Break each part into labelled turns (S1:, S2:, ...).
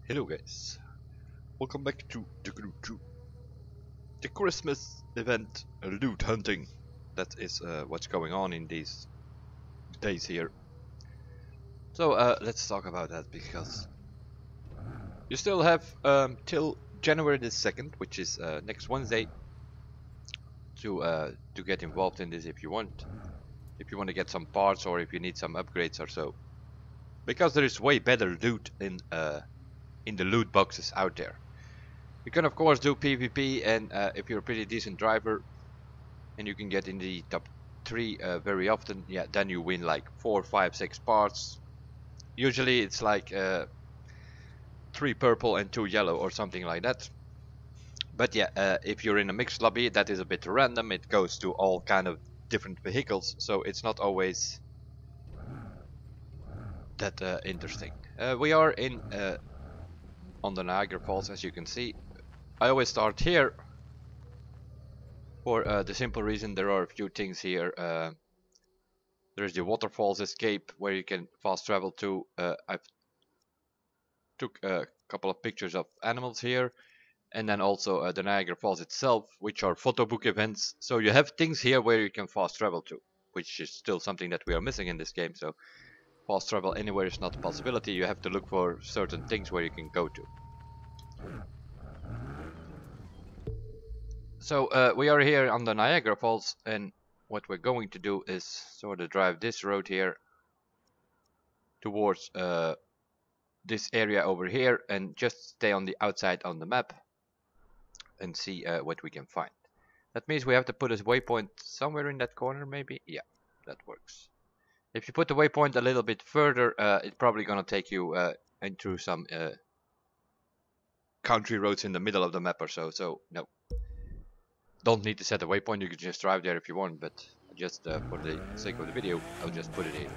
S1: Hello guys, welcome back to the Christmas event loot hunting. That is what's going on in these days here. So let's talk about that because you still have till January the 2nd, which is next Wednesday, to get involved in this if you want. If you want to get some parts or if you need some upgrades or so. Because there is way better loot in the loot boxes out there. You can of course do PvP, and if you're a pretty decent driver and you can get in the top 3 very often, yeah, then you win like 4, 5, 6 parts. Usually it's like 3 purple and 2 yellow or something like that. But yeah, if you're in a mixed lobby, that is a bit random. It goes to all kind of different vehicles, so it's not always that interesting. We are in on the Niagara Falls, as you can see. I always start here for the simple reason there are a few things here. There's the waterfalls escape where you can fast travel to. I've took a couple of pictures of animals here, and then also the Niagara Falls itself, which are photo book events. So you have things here where you can fast travel to, which is still something that we are missing in this game. So fast travel anywhere is not a possibility. You have to look for certain things where you can go to. So we are here on the Niagara Falls, and what we're going to do is sort of drive this road here towards this area over here and just stay on the outside on the map and see what we can find. That means we have to put a waypoint somewhere in that corner, maybe. Yeah, that works. If you put the waypoint a little bit further, it's probably gonna take you into some country roads in the middle of the map or so. So no, don't need to set a waypoint. You can just drive there if you want, but just for the sake of the video, I'll just put it here.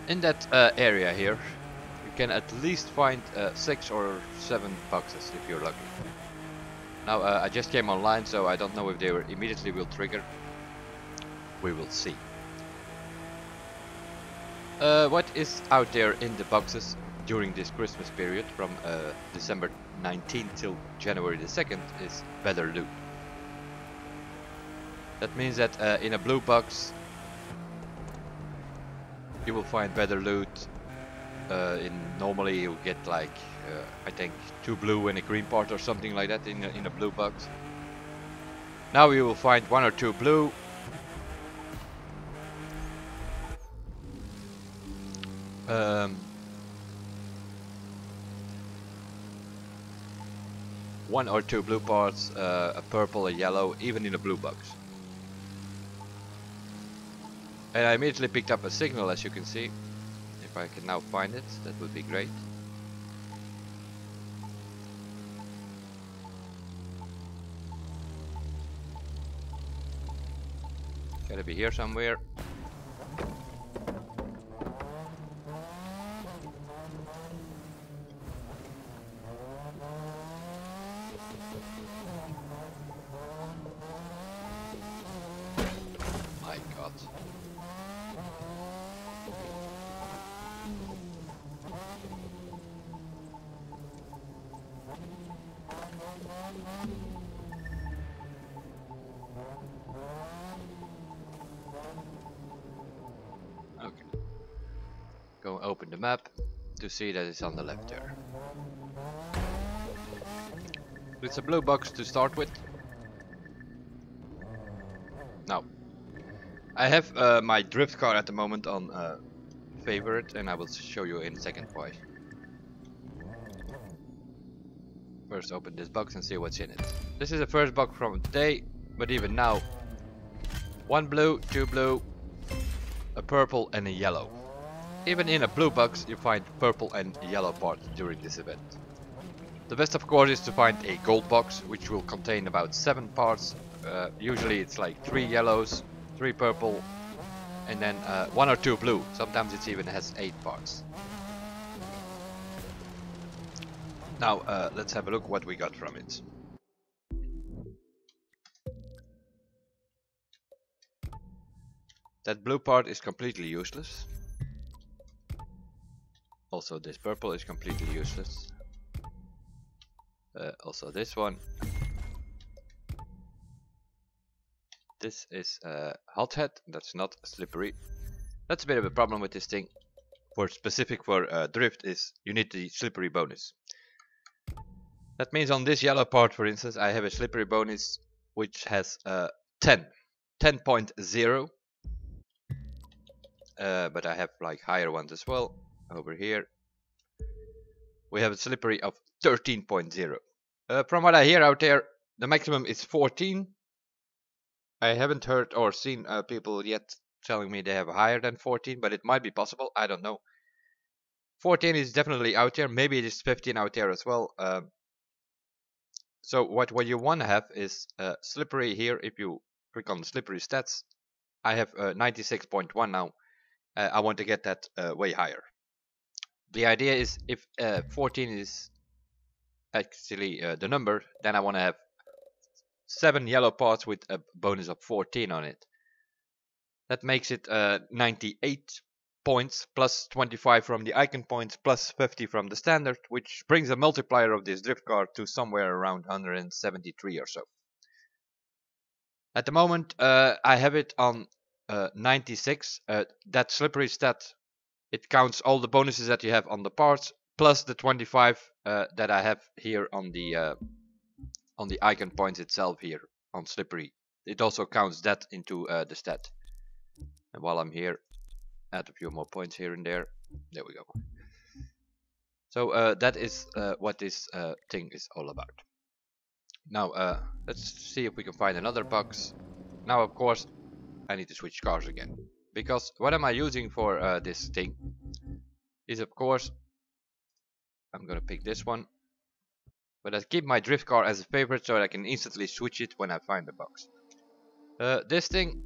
S1: In that area here, you can at least find 6 or 7 boxes if you're lucky. Now I just came online, so I don't know if they immediately will trigger. We will see. What is out there in the boxes during this Christmas period from December 19th till January the 2nd is better loot. That means that in a blue box you will find better loot. Normally you get like I think 2 blue and a green part or something like that in a blue box. Now you will find 1 or 2 blue, one or two blue parts, a purple, a yellow, even in a blue box. And I immediately picked up a signal, as you can see. If I can now find it, that would be great. Gotta be here somewhere. My God. Okay. Go open the map to see that it's on the left there. It's a blue box to start with. Now, I have my drift car at the moment on favorite, and I will show you in a second why. First open this box and see what's in it. This is the first box from today, but even now, 1 blue, 2 blue, a purple and a yellow. Even in a blue box you find purple and yellow parts during this event. The best of course is to find a gold box, which will contain about 7 parts. Usually it's like 3 yellows, 3 purple, and then 1 or 2 blue. Sometimes it even has 8 parts. Now let's have a look what we got from it. That blue part is completely useless. Also this purple is completely useless. Also this one. This is hot head, that's not slippery. That's a bit of a problem with this thing. For specific for drift is you need the slippery bonus. That means on this yellow part, for instance, I have a slippery bonus which has 10.0. But I have like higher ones as well. Over here we have a slippery of 13.0. From what I hear out there, the maximum is 14. I haven't heard or seen people yet telling me they have higher than 14, but it might be possible. I don't know. 14 is definitely out there. Maybe it is 15 out there as well. So what you want to have is slippery here. If you click on the slippery stats, I have 96.1 now. I want to get that way higher. The idea is if 14 is actually the number, then I want to have 7 yellow parts with a bonus of 14 on it. That makes it 98 points plus 25 from the icon points plus 50 from the standard, which brings the multiplier of this drift car to somewhere around 173 or so. At the moment I have it on 96. That slippery stat, it counts all the bonuses that you have on the parts plus the 25 that I have here on the icon points itself here on slippery. It also counts that into the stat. And while I'm here, add a few more points here and there. There we go. So that is what this thing is all about. Now let's see if we can find another box. Now of course I need to switch cars again, because what am I using for this thing is, of course, I'm gonna pick this one, but I keep my drift car as a favorite so that I can instantly switch it when I find the box. This thing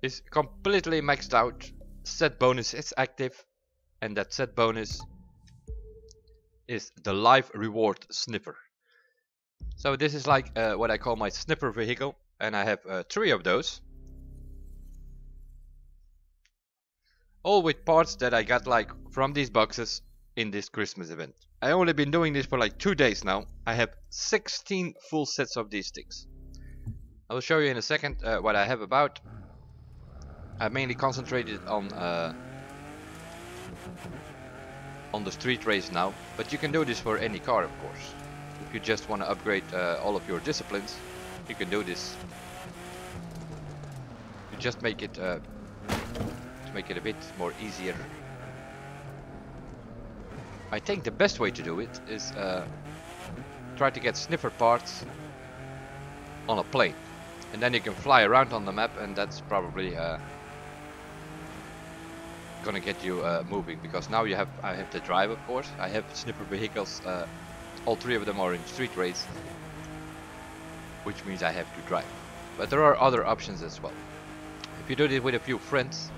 S1: is completely maxed out. Set bonus is active, and that set bonus is the life reward sniffer. So this is like what I call my sniffer vehicle, and I have 3 of those, all with parts that I got like from these boxes in this Christmas event. I only been doing this for like 2 days now. I have 16 full sets of these things. I will show you in a second what I have about. I mainly concentrated on the street race now, but you can do this for any car, of course. If you just want to upgrade all of your disciplines, you can do this. You just make it to make it a bit more easier. I think the best way to do it is try to get sniffer parts on a plane, and then you can fly around on the map, and that's probably gonna get you moving, because now I have to drive, of course. I have sniffer vehicles, all 3 of them are in street race, which means I have to drive. But there are other options as well. If you do this with a few friends,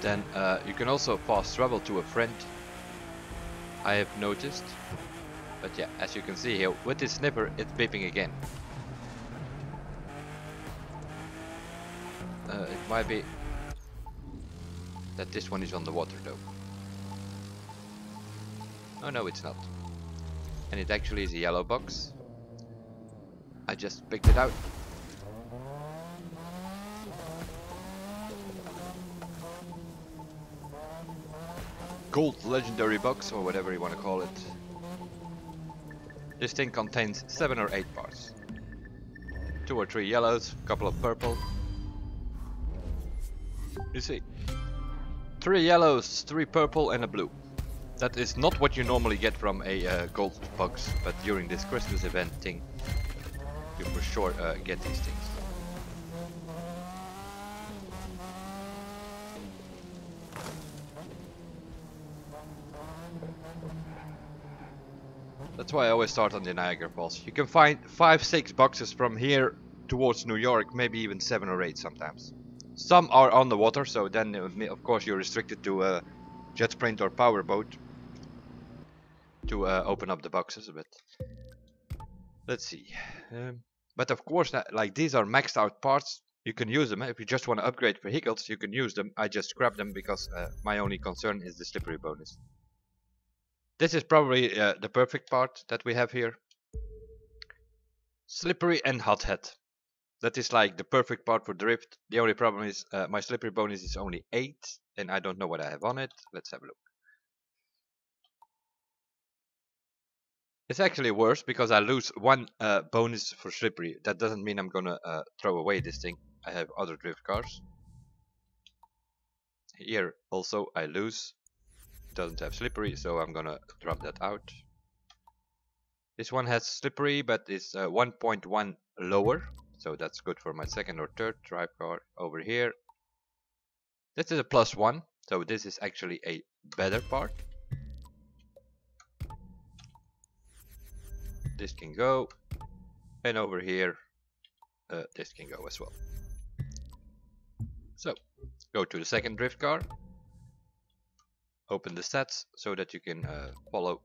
S1: then you can also fast travel to a friend, I have noticed. But yeah, as you can see here, with this sniffer, it's beeping again. It might be that this one is on the water though. Oh no, it's not. And it actually is a yellow box. I just picked it out. Gold legendary box, or whatever you want to call it. This thing contains 7 or 8 parts. 2 or 3 yellows, a couple of purple. You see, 3 yellows, 3 purple and a blue. That is not what you normally get from a gold box, but during this Christmas event thing, you for sure get these things. That's why I always start on the Niagara Falls. You can find 5-6 boxes from here towards New York, maybe even 7 or 8 sometimes. Some are on the water, so then of course you're restricted to a jet sprint or powerboat to open up the boxes a bit. Let's see. But of course, like these are maxed out parts. you can use them. If you just want to upgrade vehicles, you can use them. I just scrap them because my only concern is the slippery bonus. This is probably the perfect part that we have here. Slippery and hot head. That is like the perfect part for drift. The only problem is my slippery bonus is only 8 and I don't know what I have on it. Let's have a look. It's actually worse because I lose 1 bonus for slippery. That doesn't mean I'm gonna throw away this thing. I have other drift cars. Here also I lose. It doesn't have slippery, so I'm gonna drop that out. This one has slippery, but it's 1.1 lower, so that's good for my second or third drive car. Over here, this is a +1, so this is actually a better part. This can go, and over here this can go as well. So go to the second drift car, open the stats so that you can follow.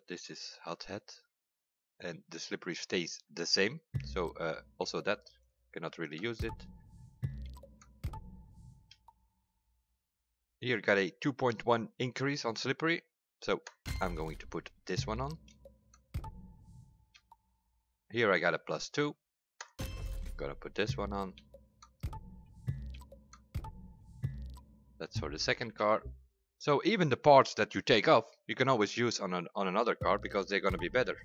S1: This is hot head and the slippery stays the same, so also that cannot really use it. Here got a 2.1 increase on slippery, so I'm going to put this one on. Here I got a +2, gonna put this one on. That's for the second car. So even the parts that you take off, you can always use on another car because they're gonna be better.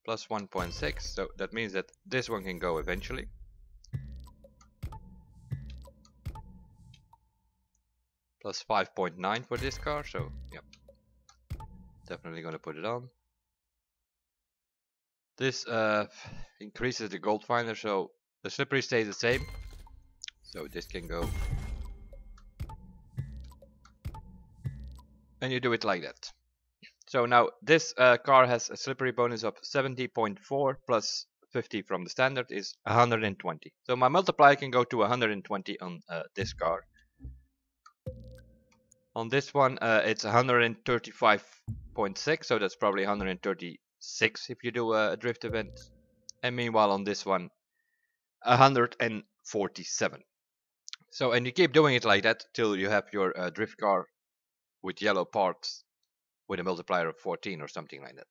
S1: +1.6, so that means that this one can go eventually. +5.9 for this car, so yep, definitely gonna put it on. This increases the gold finder, so the slippery stays the same. So this can go. And you do it like that. So now this car has a slippery bonus of 70.4 plus 50 from the standard is 120. So my multiplier can go to 120 on this car. On this one it's 135.6, so that's probably 136 if you do a drift event. And meanwhile on this one 147. So, and you keep doing it like that till you have your drift car with yellow parts with a multiplier of 14 or something like that.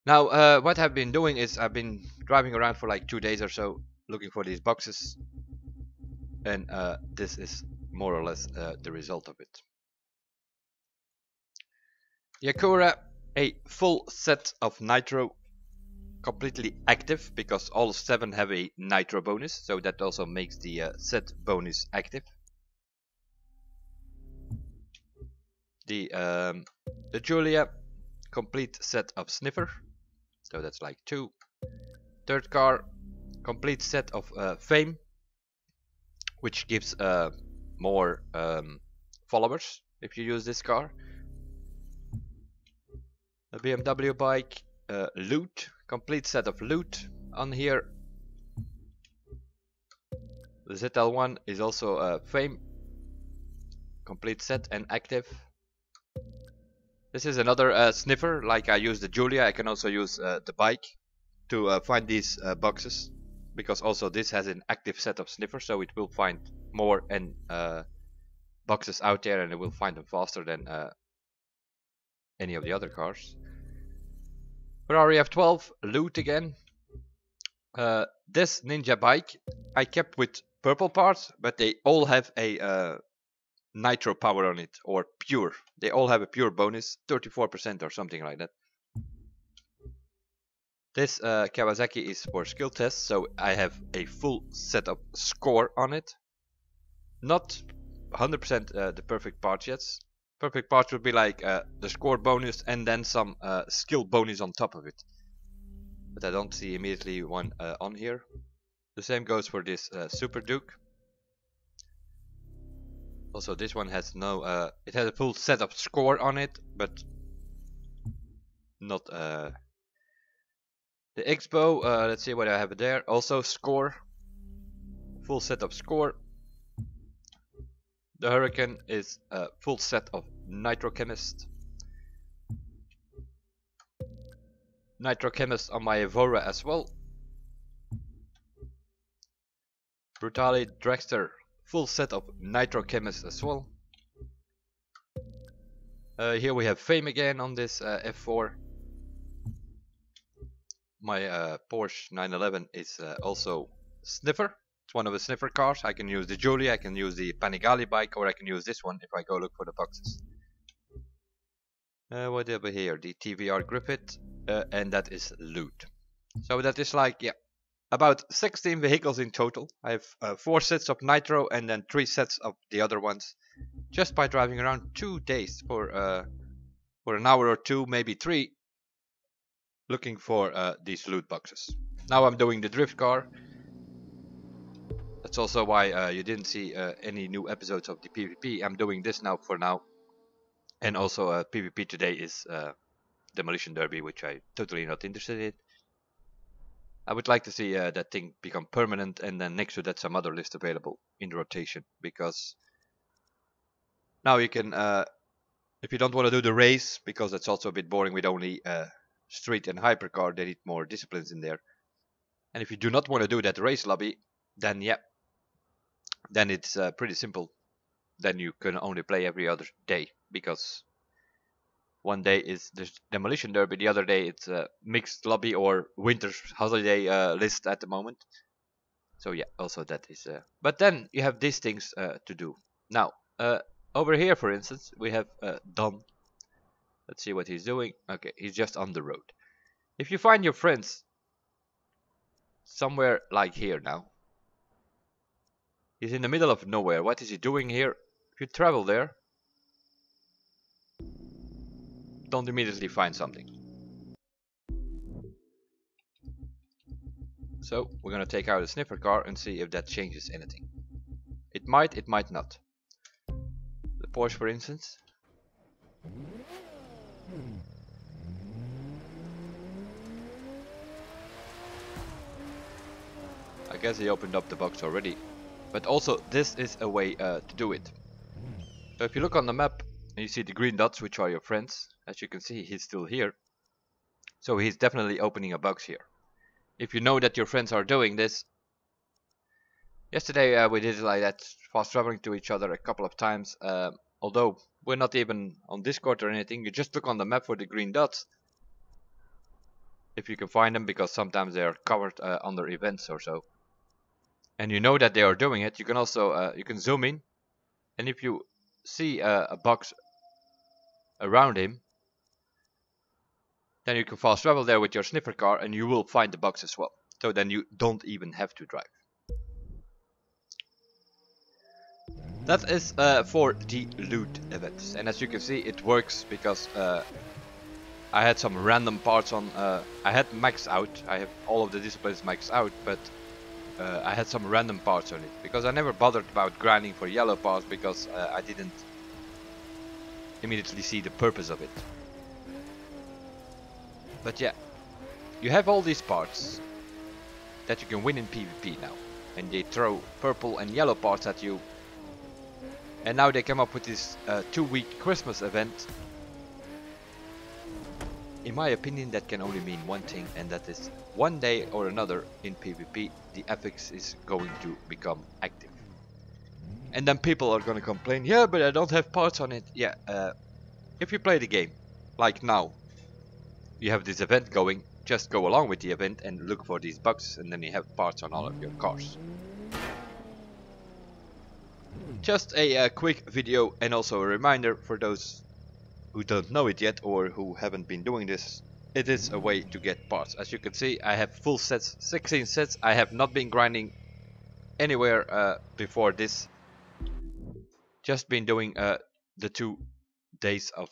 S1: Now, what I've been doing is I've been driving around for like 2 days or so looking for these boxes, and this is more or less the result of it. Yakura, a full set of nitro, completely active because all 7 have a nitro bonus, so that also makes the set bonus active. The Julia, complete set of Sniffer, so that's like 2. Third car, complete set of Fame, which gives more followers if you use this car. A BMW bike, Loot, complete set of Loot on here. The ZL1 is also Fame, complete set and active. This is another Sniffer. Like I use the Julia, I can also use the bike to find these boxes, because also this has an active set of Sniffer, so it will find more and boxes out there, and it will find them faster than any of the other cars. Ferrari F12, Loot again. This Ninja bike I kept with purple parts, but they all have a nitro power on it, or pure. They all have a pure bonus, 34% or something like that. This Kawasaki is for skill test, so I have a full set of score on it. Not 100% the perfect parts yet. Perfect parts would be like the score bonus and then some skill bonus on top of it. But I don't see immediately one on here. The same goes for this Super Duke. Also this one has no, it has a full set of score on it, but not the Expo. Let's see what I have there. Also score, full set of score. The Hurricane is a full set of Nitro Chemist. Nitrochemist on my Evora as well. Brutale Dragster, full set of Nitrochemist as well. Here we have Fame again on this F4. My Porsche 911 is also Sniffer. It's one of the Sniffer cars. I can use the Julie, I can use the Panigale bike, or I can use this one if I go look for the boxes. What over here? The TVR Griffith, and that is loot. So that is like, yeah, about 16 vehicles in total. I have 4 sets of Nitro and then 3 sets of the other ones. Just by driving around 2 days for an hour or 2, maybe 3, looking for these loot boxes. Now I'm doing the drift car. That's also why you didn't see any new episodes of the PvP. I'm doing this now for now. And also PvP today is Demolition Derby, which I'm totally not interested in. I would like to see that thing become permanent, and then next to that some other list available in rotation. Because now you can, if you don't want to do the race, because that's also a bit boring with only street and hypercar, they need more disciplines in there. And if you do not want to do that race lobby, then yeah, then it's pretty simple. Then you can only play every other day, because one day is the Demolition Derby, the other day it's a mixed lobby or winter holiday list at the moment. So yeah, also that is. But then you have these things to do. Now, over here, for instance, we have Don. Let's see what he's doing. Okay, he's just on the road. If you find your friends somewhere like here now, he's in the middle of nowhere. What is he doing here? If you travel there, don't immediately find something. So we're gonna take out a Sniffer car and see if that changes anything. It might not. The Porsche, for instance. I guess he opened up the box already. But also, this is a way to do it. So if you look on the map and you see the green dots, which are your friends, as you can see, he's still here. So he's definitely opening a box here. If you know that your friends are doing this. Yesterday we did it like that, fast traveling to each other a couple of times. Although we're not even on Discord or anything, you just look on the map for the green dots. If you can find them, because sometimes they are covered under events or so. And you know that they are doing it. You can also you can zoom in, and if you see a box around him, then you can fast travel there with your Sniffer car, and you will find the box as well. So then you don't even have to drive. That is for the loot events, and as you can see, it works because I had some random parts on. I had maxed out. I have all of the disciplines maxed out, but I had some random parts on it because I never bothered about grinding for yellow parts because I didn't immediately see the purpose of it. But yeah, you have all these parts that you can win in PvP now, and they throw purple and yellow parts at you. And now they come up with this 2-week Christmas event. In my opinion, that can only mean one thing, and that is one day or another in PvP the FX is going to become active. And then people are gonna complain, yeah, but I don't have parts on it. Yeah, if you play the game like now, you have this event going, just go along with the event and look for these boxes, and then you have parts on all of your cars. Just a quick video, and also a reminder for those who don't know it yet or who haven't been doing this. It is a way to get parts. As you can see, I have full sets, 16 sets. I have not been grinding anywhere before this. Just been doing the 2 days of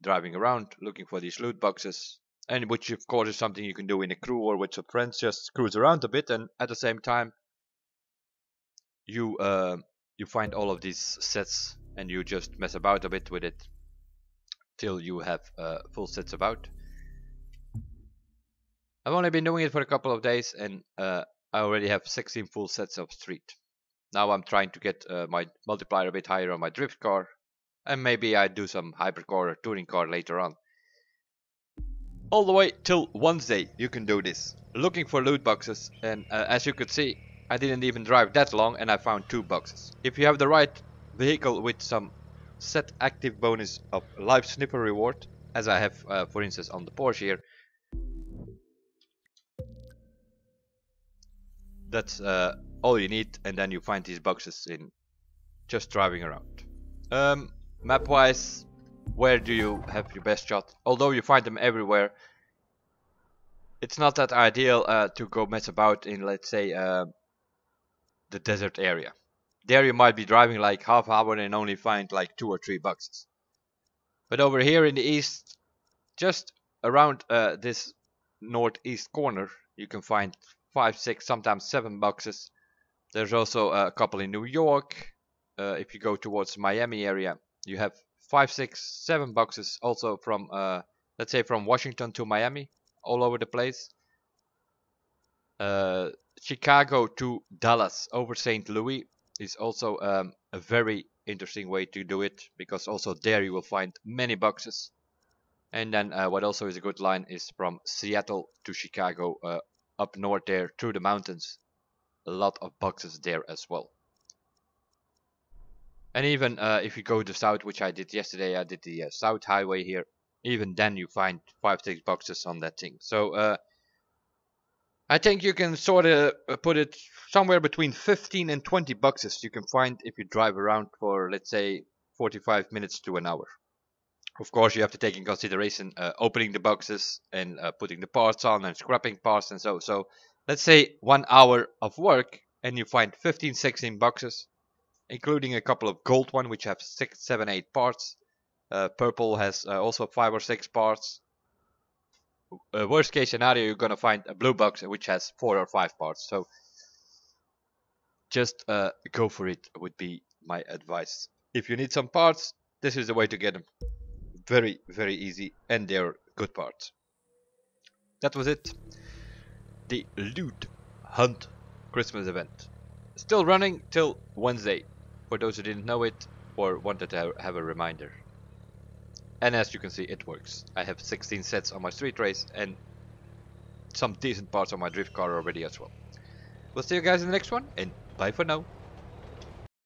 S1: driving around looking for these loot boxes, and which of course is something you can do in a crew or with some friends. Just cruise around a bit, and at the same time you find all of these sets and you just mess about a bit with it till you have full sets about. I've only been doing it for a couple of days, and I already have 16 full sets of street. Now I'm trying to get my multiplier a bit higher on my drift car, and maybe I do some hypercar or touring car later on. all the way till Wednesday you can do this, looking for loot boxes, and as you could see, I didn't even drive that long and I found 2 boxes. If you have the right vehicle with some set active bonus of live sniffer reward, as I have for instance on the Porsche here, that's all you need, and then you find these boxes in just driving around. Map wise, where do you have your best shot? Although you find them everywhere, it's not that ideal to go mess about in, let's say, the desert area. There you might be driving like half hour and only find like 2 or 3 boxes. But over here in the east, just around this northeast corner, you can find 5, 6, sometimes 7 boxes. There's also a couple in New York. If you go towards Miami area, you have 5, 6, 7 boxes also from, let's say, from Washington to Miami, all over the place. Chicago to Dallas over St. Louis is also a very interesting way to do it, because also there you will find many boxes. And then what also is a good line is from Seattle to Chicago, up north there through the mountains. A lot of boxes there as well. And even if you go to south, which I did yesterday, I did the South Highway here. Even then you find 5, 6 boxes on that thing. So I think you can sort of put it somewhere between 15 and 20 boxes you can find if you drive around for, let's say, 45 minutes to an hour. Of course, you have to take in consideration opening the boxes and putting the parts on and scrapping parts and so. So let's say 1 hour of work and you find 15, 16 boxes, including a couple of gold ones which have 6, 7, 8 parts. Purple has also 5 or 6 parts. Worst case scenario, you're gonna find a blue box which has 4 or 5 parts. So just go for it would be my advice. If you need some parts, this is the way to get them. Very, very easy, and they're good parts. That was it. The Loot Hunt Christmas event. Still running till Wednesday, for those who didn't know it or wanted to have a reminder. And as you can see, it works. I have 16 sets on my street race and some decent parts on my drift car already as well. We'll see you guys in the next one, and bye for now.